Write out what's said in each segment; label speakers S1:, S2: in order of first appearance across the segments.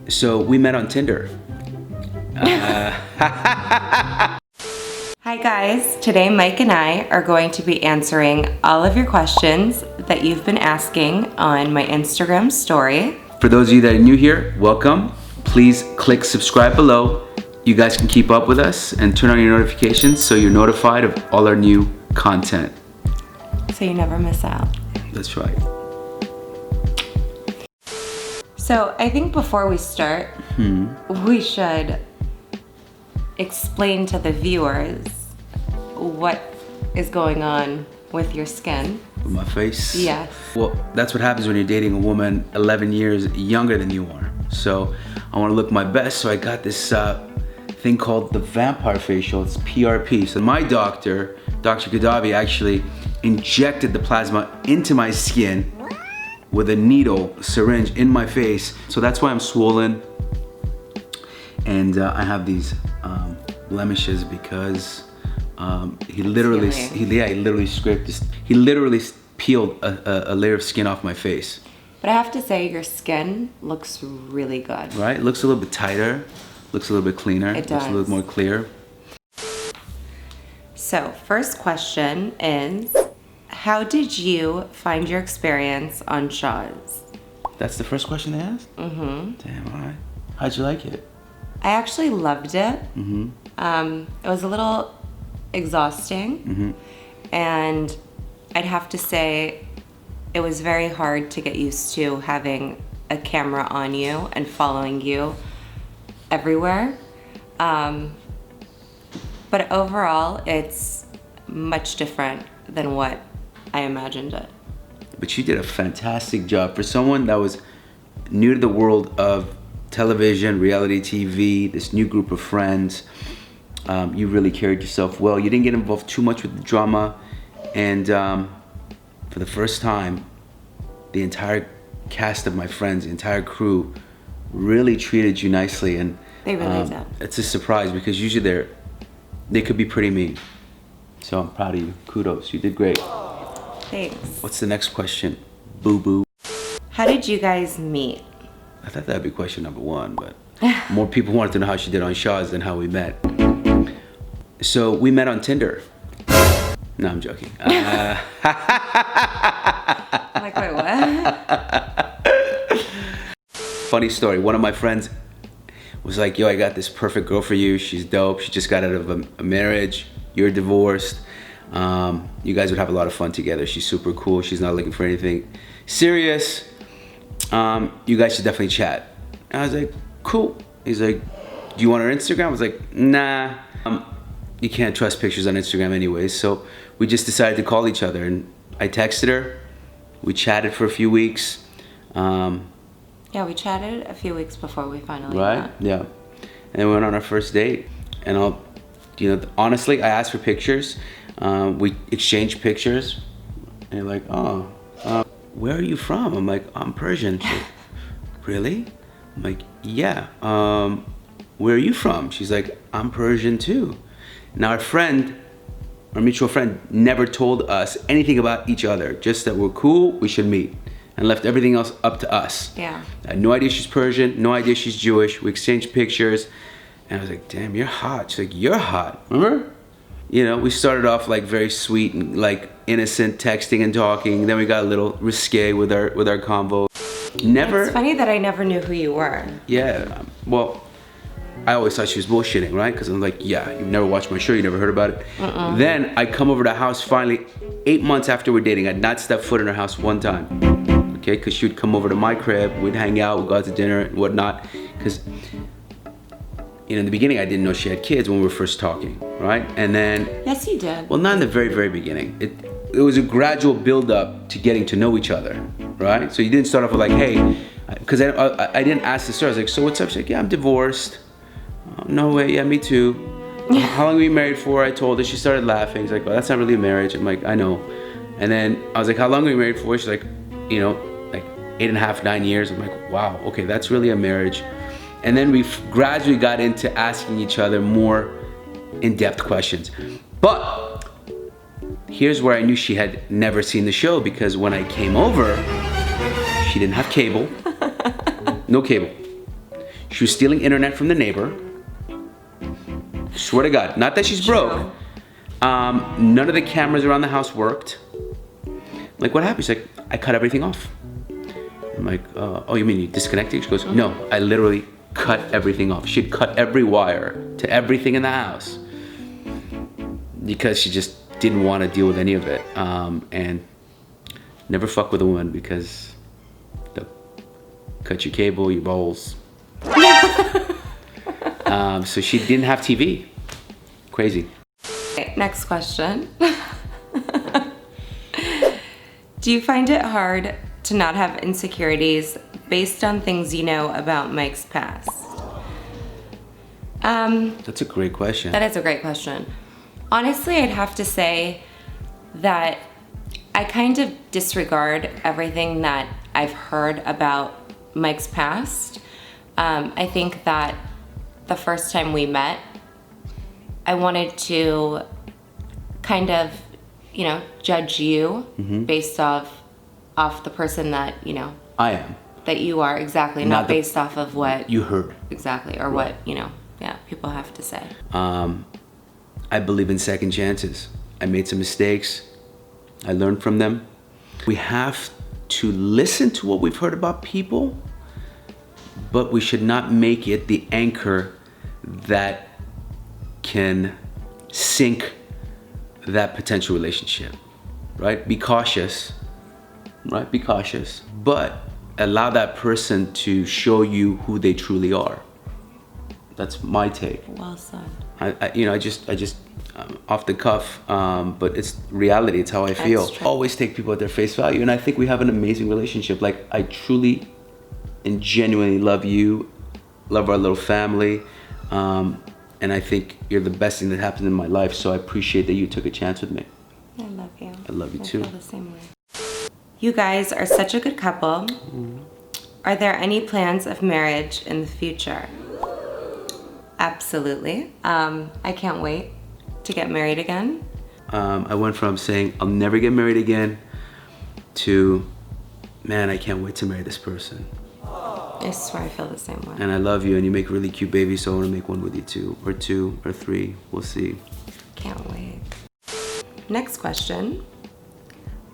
S1: So we met on Tinder.
S2: Hi guys, today Mike and I are going to be answering all of your questions that you've been asking on my Instagram story.
S1: For those of you that are new here, welcome. Please click subscribe below. You guys can keep up with us and turn on your notifications so you're notified of all our new content.
S2: So you never miss out.
S1: That's right.
S2: So I think before we start, we should explain to the viewers what is going on with your skin.
S1: With my face?
S2: Yes.
S1: Well, that's what happens when you're dating a woman 11 years younger than you are. So I want to look my best, so I got this thing called the vampire facial. It's PRP. So my doctor, Dr. Gaddafi, actually injected the plasma into my skin with a needle, syringe in my face. So that's why I'm swollen. And I have these blemishes because he literally scraped this. He literally peeled a layer of skin off my face.
S2: But I have to say, your skin looks really good.
S1: Right? It looks a little bit tighter, looks a little bit cleaner.
S2: It does.
S1: Looks a little more clear.
S2: So, first question is, how did you find your experience on Shaw's?
S1: That's the first question they asked? Mm-hmm. Damn, all right. How'd you like it?
S2: I actually loved it.
S1: Mm-hmm.
S2: It was a little exhausting, and I'd have to say it was very hard to get used to having a camera on you and following you everywhere. But overall, it's much different than what I imagined it.
S1: But you did a fantastic job. For someone that was new to the world of television, reality TV, this new group of friends, you really carried yourself well. You didn't get involved too much with the drama. And for the first time, the entire cast of my friends, the entire crew, really treated you nicely. And
S2: They really did.
S1: It's a surprise because usually they could be pretty mean. So I'm proud of you. Kudos. You did great.
S2: Thanks.
S1: What's the next question? Boo-boo.
S2: How did you guys meet?
S1: I thought that'd be question number one, but more people wanted to know how she did on Shaw's than how we met. So we met on Tinder. No, I'm joking.
S2: Like, wait, what?
S1: Funny story. One of my friends was like, yo, I got this perfect girl for you. She's dope. She just got out of a marriage. You're divorced. You guys would have a lot of fun together. She's super cool. She's not looking for anything serious. You guys should definitely chat. And I was like, cool. He's like, do you want her Instagram? I was like, nah. You can't trust pictures on Instagram anyways. So we just decided to call each other, and I texted her. We chatted for a few weeks.
S2: Yeah, we chatted a few weeks before we finally
S1: Right?
S2: met.
S1: Yeah. And then we went on our first date. And honestly, I asked for pictures. We exchanged pictures. And you're like, oh, where are you from? I'm like, I'm Persian. She's like, really? I'm like, yeah. Where are you from? She's like, I'm Persian too. Now our mutual friend, never told us anything about each other. Just that we're cool, we should meet. And left everything else up to us.
S2: Yeah.
S1: I had no idea she's Persian, no idea she's Jewish. We exchanged pictures. And I was like, damn, you're hot. She's like, you're hot. Remember? We started off like very sweet and like innocent, texting and talking. Then we got a little risque with our convo.
S2: It's funny that I never knew who you were.
S1: Yeah, well, I always thought she was bullshitting, right? Because I'm like, yeah, you've never watched my show, you never heard about it. Then I come over to the house finally, 8 months after we're dating. I'd not stepped foot in her house one time. Okay, because she would come over to my crib, we'd hang out, we'd go out to dinner and whatnot. Because in the beginning, I didn't know she had kids when we were first talking, right? And then...
S2: Yes, you did.
S1: Well, not in the very, very beginning. It was a gradual build-up to getting to know each other, right? So you didn't start off with like, hey, because I didn't ask the story. I was like, so what's up? She's like, yeah, I'm divorced. Oh, no way, yeah, me too. How long were you married for? I told her. She started laughing. She's like, well, that's not really a marriage. I'm like, I know. And then I was like, how long were you married for? She's like, like 8.5, 9 years. I'm like, wow, okay, that's really a marriage. And then we gradually got into asking each other more in-depth questions. But here's where I knew she had never seen the show, because when I came over, she didn't have cable. No cable. She was stealing internet from the neighbor. Swear to God, not that she's broke. None of the cameras around the house worked. Like, what happened? She's like, I cut everything off. I'm like, oh, you mean you disconnected? She goes, no, I literally cut everything off. She'd cut every wire to everything in the house because she just didn't want to deal with any of it. And never fuck with a woman because they'll cut your cable, your bowls. So she didn't have TV. Crazy.
S2: Okay, next question. Do you find it hard to not have insecurities based on things you know about Mike's past?
S1: That's a great question.
S2: That is a great question. Honestly, I'd have to say that I kind of disregard everything that I've heard about Mike's past. I think that the first time we met, I wanted to kind of, judge you based off the person that,
S1: I am.
S2: that you are, exactly, not based off of what
S1: You heard.
S2: exactly, or what, people have to say.
S1: I believe in second chances. I made some mistakes. I learned from them. We have to listen to what we've heard about people, but we should not make it the anchor that can sink that potential relationship, right? Be cautious, right? Be cautious, but allow that person to show you who they truly are. That's my take.
S2: Well said.
S1: I just off the cuff, but it's reality. It's how I feel.
S2: True.
S1: Always take people at their face value, and I think we have an amazing relationship. Like, I truly and genuinely love you, love our little family, and I think you're the best thing that happened in my life. So I appreciate that you took a chance with me.
S2: I love you.
S1: I love you too.
S2: I feel the same way. You guys are such a good couple. Are there any plans of marriage in the future? Absolutely. I can't wait to get married again.
S1: I went from saying I'll never get married again to, man, I can't wait to marry this person.
S2: I swear I feel the same way.
S1: And I love you, and you make really cute babies, so I want to make one with you too, or two, or three. We'll see.
S2: Can't wait. Next question.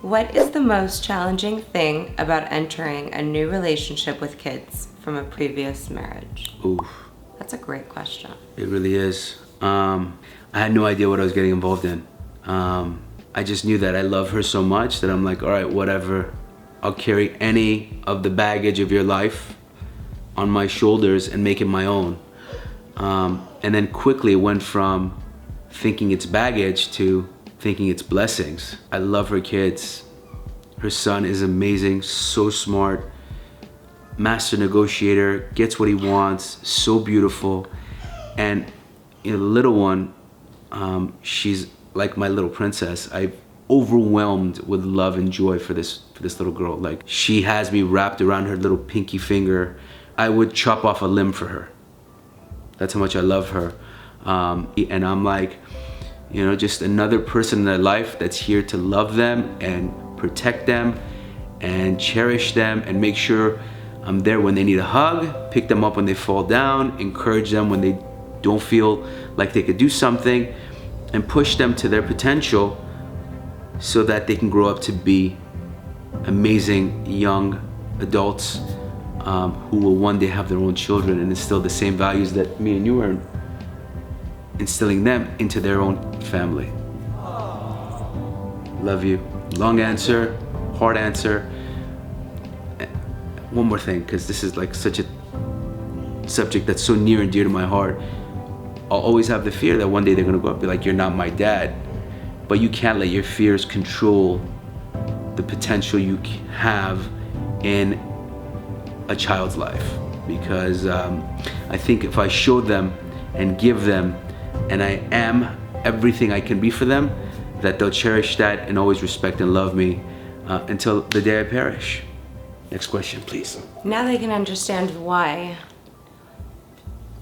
S2: What is the most challenging thing about entering a new relationship with kids from a previous marriage?
S1: Oof.
S2: That's a great question.
S1: It really is. I had no idea what I was getting involved in. I just knew that I love her so much that I'm like, all right, whatever. I'll carry any of the baggage of your life on my shoulders and make it my own. And then quickly it went from thinking it's baggage to thinking it's blessings. I love her kids. Her son is amazing, so smart, master negotiator, gets what he wants, so beautiful. And the little one, she's like my little princess. I'm overwhelmed with love and joy for this little girl. Like, she has me wrapped around her little pinky finger. I would chop off a limb for her. That's how much I love her. And I'm like, just another person in their life that's here to love them and protect them and cherish them and make sure I'm there when they need a hug, pick them up when they fall down, encourage them when they don't feel like they could do something, and push them to their potential so that they can grow up to be amazing young adults who will one day have their own children and instill the same values that me and you are instilling them into their own family. Love you. Long answer, hard answer. One more thing, because this is like such a subject that's so near and dear to my heart. I'll always have the fear that one day they're gonna go up and be like, you're not my dad. But you can't let your fears control the potential you have in a child's life. Because I think if I show them and give them, and I am everything I can be for them, that they'll cherish that and always respect and love me until the day I perish. Next question, please.
S2: Now they can understand why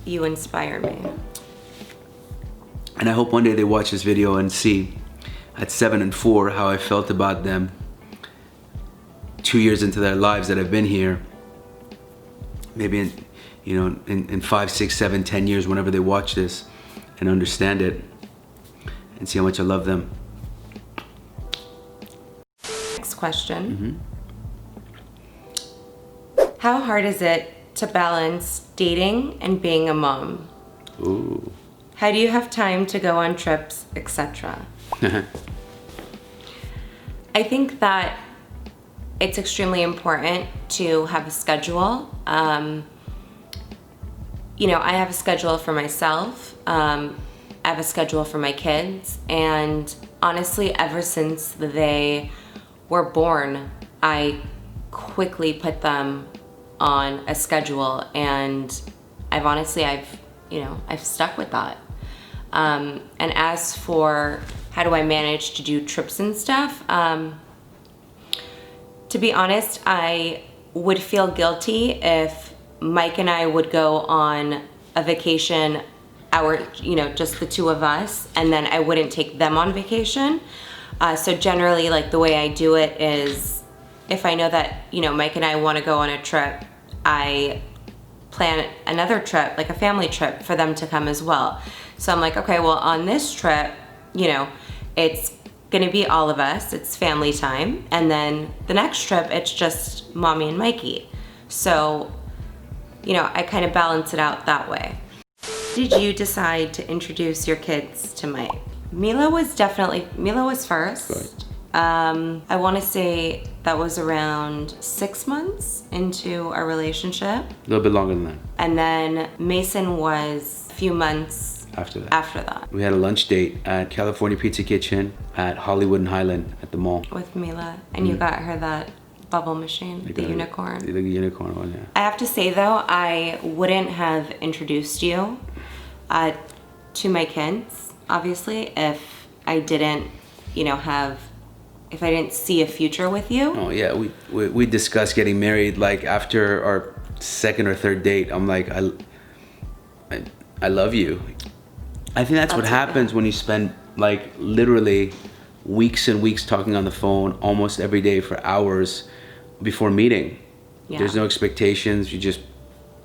S2: you inspire me.
S1: And I hope one day they watch this video and see at 7 and 4 how I felt about them 2 years into their lives that I've been here. Maybe you know, in 5, 6, 7, 10 years, whenever they watch this and understand it and see how much I love them.
S2: Next question. How hard is it to balance dating and being a mom?
S1: Ooh.
S2: How do you have time to go on trips, etc.? I think that it's extremely important to have a schedule. You know, I have a schedule for myself. I have a schedule for my kids. And honestly, ever since they were born, I quickly put them on a schedule. And I've stuck with that. And as for how do I manage to do trips and stuff, to be honest, I would feel guilty if Mike and I would go on a vacation, just the two of us, and then I wouldn't take them on vacation. So generally, like, the way I do it is, if I know that, Mike and I want to go on a trip, I plan another trip, like a family trip, for them to come as well. So I'm like, okay, well, on this trip, it's gonna be all of us, it's family time, and then the next trip, it's just mommy and Mikey. So, I kind of balance it out that way. Did you decide to introduce your kids to Mike? Mila was first.
S1: Right.
S2: I want to say that was around 6 months into our relationship.
S1: A little bit longer than that.
S2: And then Mason was a few months
S1: After that.
S2: that.
S1: We had a lunch date at California Pizza Kitchen at Hollywood and Highland at the mall.
S2: With Mila. And you got her that bubble machine, the unicorn.
S1: The unicorn one, yeah.
S2: I have to say though, I wouldn't have introduced you to my kids, obviously, if I didn't, if I didn't see a future with you.
S1: Oh yeah, we discussed getting married like after our second or third date. I'm like, I love you. I think that's what happens when you spend like literally weeks and weeks talking on the phone almost every day for hours before meeting.
S2: Yeah.
S1: There's no expectations. You just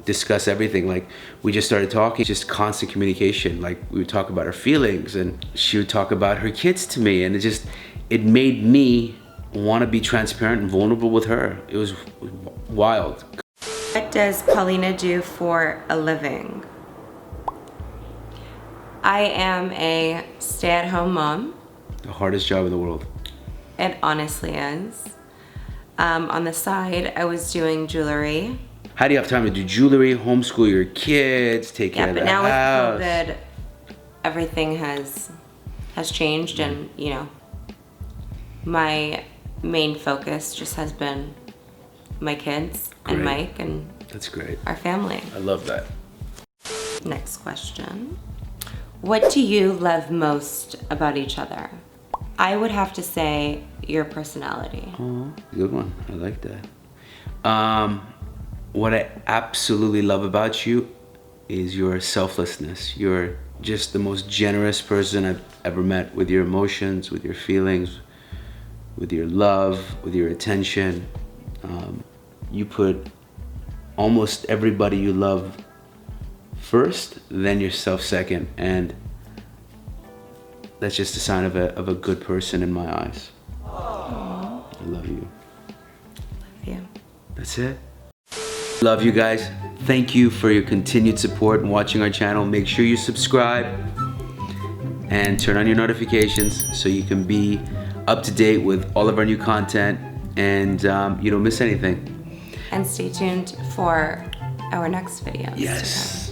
S1: discuss everything. Like, we just started talking, just constant communication. Like, we would talk about our feelings and she would talk about her kids to me, and it made me want to be transparent and vulnerable with her. It was wild.
S2: What does Paulina do for a living? I am a stay-at-home mom.
S1: The hardest job in the world.
S2: It honestly is. On the side, I was doing jewelry.
S1: How do you have time to do jewelry, homeschool your kids, take care of the house?
S2: Yeah, but now with COVID, everything has changed, and my main focus just has been my kids and Mike and
S1: that's great.
S2: Our family.
S1: I love that.
S2: Next question. What do you love most about each other? I would have to say your personality.
S1: Oh, good one. I like that. What I absolutely love about you is your selflessness. You're just the most generous person I've ever met, with your emotions, with your feelings, with your love, with your attention. You put almost everybody you love first, then yourself second, and that's just a sign of a good person in my eyes.
S2: Aww.
S1: I love you.
S2: Love you.
S1: That's it. Love you guys. Thank you for your continued support and watching our channel. Make sure you subscribe and turn on your notifications so you can be up to date with all of our new content, and you don't miss anything.
S2: And stay tuned for our next video.
S1: Yes.